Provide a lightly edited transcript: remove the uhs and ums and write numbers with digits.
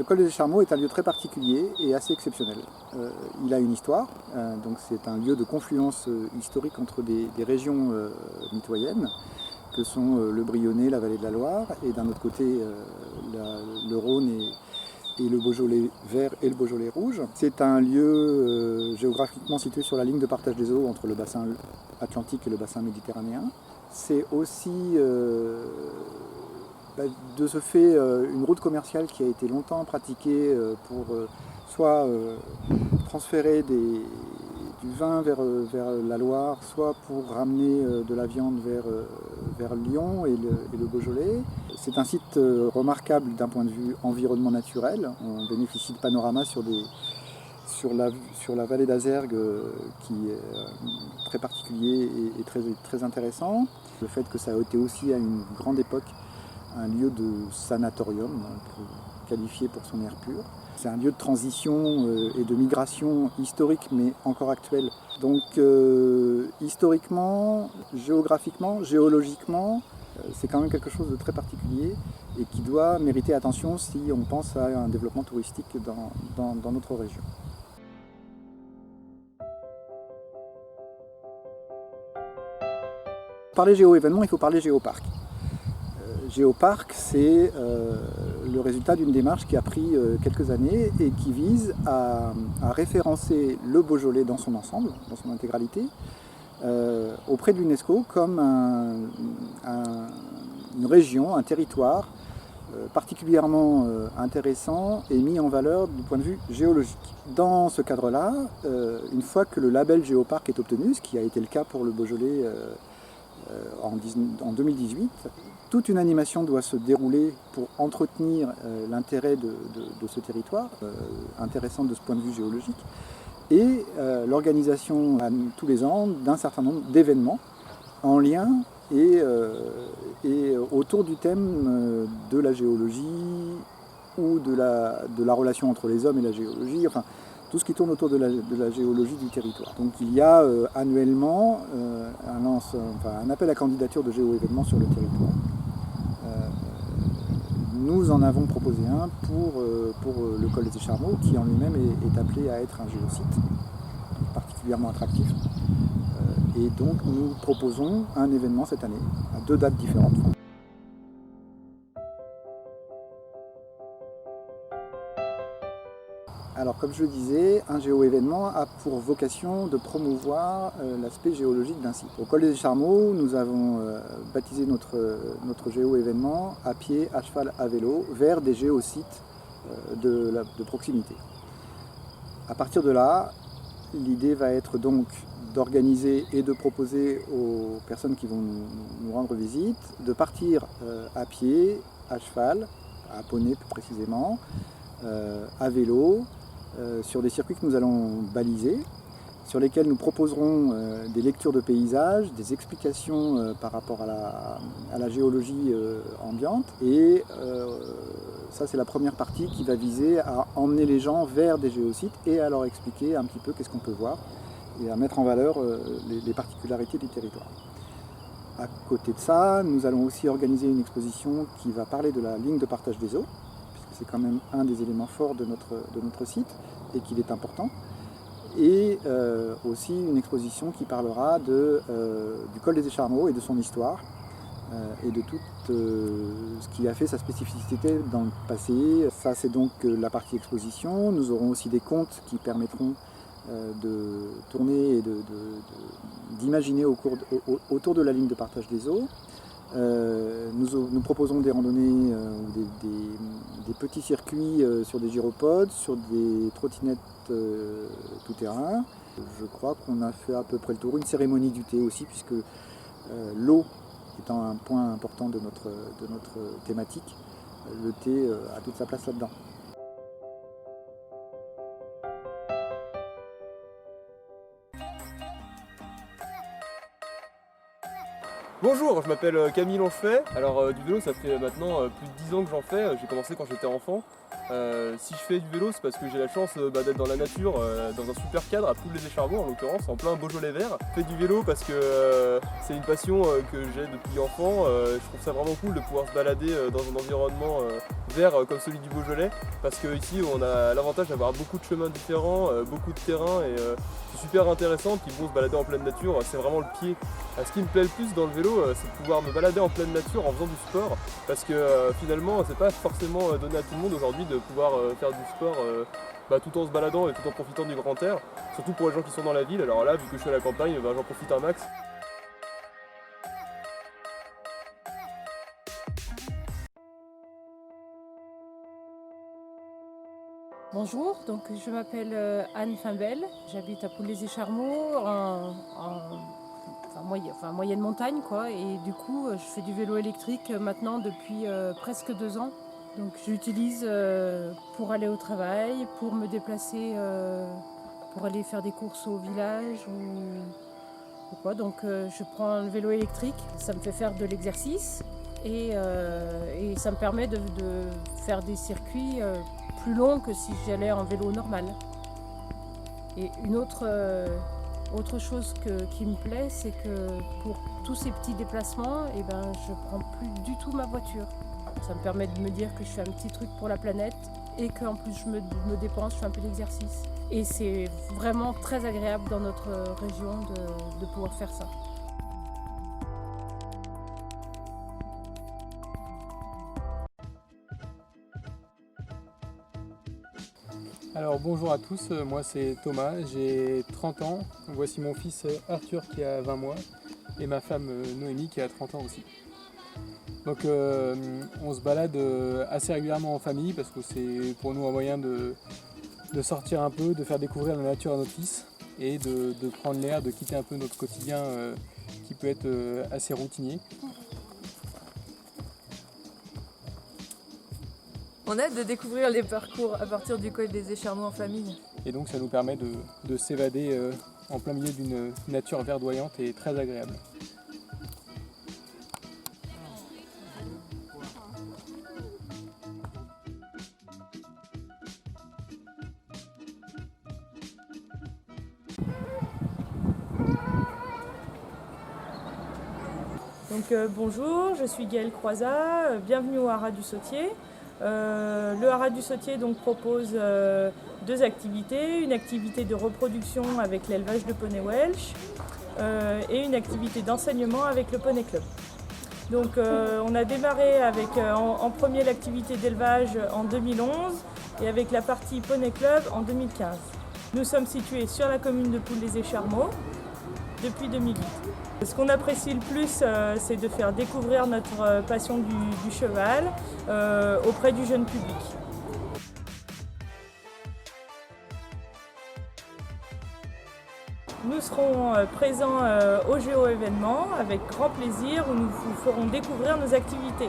col des Charmeaux est un lieu très particulier et assez exceptionnel. Il a une histoire, donc c'est un lieu de confluence historique entre des régions mitoyennes, que sont le Brionnais, la vallée de la Loire, et d'un autre côté le Rhône et le Beaujolais vert et le Beaujolais rouge. C'est un lieu géographiquement situé sur la ligne de partage des eaux entre le bassin atlantique et le bassin méditerranéen. C'est aussi de ce fait une route commerciale qui a été longtemps pratiquée pour soit transférer du vin vers la Loire, soit pour ramener de la viande vers Lyon et le Beaujolais. C'est un site remarquable d'un point de vue environnement naturel. On bénéficie de panoramas sur la vallée d'Azergues qui est très particulier et très intéressant. Le fait que ça a été aussi à une grande époque un lieu de sanatorium, qualifié pour son air pur. C'est un lieu de transition et de migration historique, mais encore actuelle. Donc historiquement, géographiquement, géologiquement, c'est quand même quelque chose de très particulier et qui doit mériter attention si on pense à un développement touristique dans notre région. Pour parler géo-événement, il faut parler géoparc. Géoparc, c'est le résultat d'une démarche qui a pris quelques années et qui vise à référencer le Beaujolais dans son ensemble, dans son intégralité, auprès de l'UNESCO comme une région, un territoire particulièrement intéressant et mis en valeur du point de vue géologique. Dans ce cadre-là, une fois que le label Géoparc est obtenu, ce qui a été le cas pour le Beaujolais en 2018, toute une animation doit se dérouler pour entretenir l'intérêt de ce territoire, intéressant de ce point de vue géologique, et l'organisation tous les ans d'un certain nombre d'événements en lien et autour du thème de la géologie ou de la relation entre les hommes et la géologie, enfin tout ce qui tourne autour de la géologie du territoire. Donc il y a annuellement un appel à candidature de géo-événements sur le territoire. Nous en avons proposé un pour le col des Charmeaux, qui en lui-même est appelé à être un géosite particulièrement attractif. Et donc nous proposons un événement cette année, à 2 dates différentes. Alors comme je le disais, un géo-événement a pour vocation de promouvoir l'aspect géologique d'un site. Au col des Charmeaux, nous avons baptisé notre géo-événement à pied, à cheval, à vélo, vers des géosites de proximité. À partir de là, l'idée va être donc d'organiser et de proposer aux personnes qui vont nous rendre visite de partir à pied, à cheval, à poney plus précisément, à vélo, sur des circuits que nous allons baliser, sur lesquels nous proposerons des lectures de paysages, des explications par rapport à la géologie ambiante. Et ça, c'est la première partie qui va viser à emmener les gens vers des géosites et à leur expliquer un petit peu qu'est-ce qu'on peut voir et à mettre en valeur les particularités du territoire. À côté de ça, nous allons aussi organiser une exposition qui va parler de la ligne de partage des eaux, puisque c'est quand même un des éléments forts de notre site et qu'il est important. Et aussi une exposition qui parlera du col des Charmeaux et de son histoire et de tout ce qui a fait sa spécificité dans le passé. Ça, c'est donc la partie exposition. Nous aurons aussi des contes qui permettront de tourner et d'imaginer autour de la ligne de partage des eaux. Nous proposons des randonnées ou des petits circuits sur des gyropodes, sur des trottinettes tout-terrain. Je crois qu'on a fait à peu près le tour. Une cérémonie du thé aussi, puisque l'eau étant un point important de notre thématique, le thé a toute sa place là-dedans. Bonjour, je m'appelle Camille Lonchefet. Alors du vélo, ça fait maintenant plus de 10 ans que j'en fais. J'ai commencé quand j'étais enfant. Si je fais du vélo, c'est parce que j'ai la chance d'être dans la nature, dans un super cadre à Poules-les-Écharmeaux en l'occurrence, en plein Beaujolais vert. Je fais du vélo parce que c'est une passion que j'ai depuis enfant. Je trouve ça vraiment cool de pouvoir se balader dans un environnement vert comme celui du Beaujolais, parce qu'ici on a l'avantage d'avoir beaucoup de chemins différents, beaucoup de terrain, et c'est super intéressant. Puis bon, se balader en pleine nature, c'est vraiment le pied. Ce qui me plaît le plus dans le vélo, c'est de pouvoir me balader en pleine nature en faisant du sport, parce que finalement c'est pas forcément donné à tout le monde aujourd'hui de pouvoir faire du sport tout en se baladant et tout en profitant du grand air, surtout pour les gens qui sont dans la ville. Alors là, vu que je suis à la campagne, j'en profite un max. Bonjour, donc je m'appelle Anne Fimbel, j'habite à Poules-les-Écharmeaux moyenne montagne quoi, et du coup je fais du vélo électrique maintenant depuis presque 2 ans. Donc j'utilise pour aller au travail, pour me déplacer, pour aller faire des courses au village ou quoi. Donc je prends le vélo électrique, ça me fait faire de l'exercice et ça me permet de faire des circuits plus longs que si j'allais en vélo normal. Et une autre chose qui me plaît, c'est que pour tous ces petits déplacements, je ne prends plus du tout ma voiture. Ça me permet de me dire que je fais un petit truc pour la planète et qu'en plus je me dépense, je fais un peu d'exercice. Et c'est vraiment très agréable dans notre région de pouvoir faire ça. Alors bonjour à tous, moi c'est Thomas, j'ai 30 ans, voici mon fils Arthur qui a 20 mois et ma femme Noémie qui a 30 ans aussi. Donc on se balade assez régulièrement en famille parce que c'est pour nous un moyen de sortir un peu, de faire découvrir la nature à notre fils et de prendre l'air, de quitter un peu notre quotidien qui peut être assez routinier. On a de découvrir les parcours à partir du col des Écharmeaux en famille. Et donc ça nous permet de s'évader en plein milieu d'une nature verdoyante et très agréable. Donc bonjour, je suis Gaëlle Croizat, bienvenue au Haras du Sautier. Le Haras du Sautier donc, propose 2 activités, une activité de reproduction avec l'élevage de poney Welsh et une activité d'enseignement avec le Poney Club. Donc on a démarré avec en premier l'activité d'élevage en 2011 et avec la partie Poney Club en 2015. Nous sommes situés sur la commune de Poules-les-Écharmeaux depuis 2008. Ce qu'on apprécie le plus, c'est de faire découvrir notre passion du cheval auprès du jeune public. Nous serons présents au Géo événement avec grand plaisir où nous vous ferons découvrir nos activités.